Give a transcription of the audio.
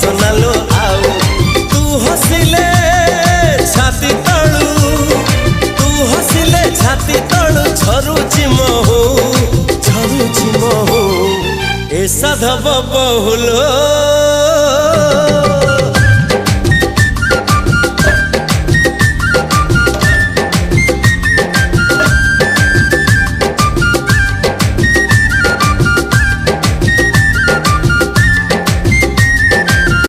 सोनालो आउ तू हसिले छाती तळू तू हसिले छाती तळू झरुची महू ए साधव बहुलो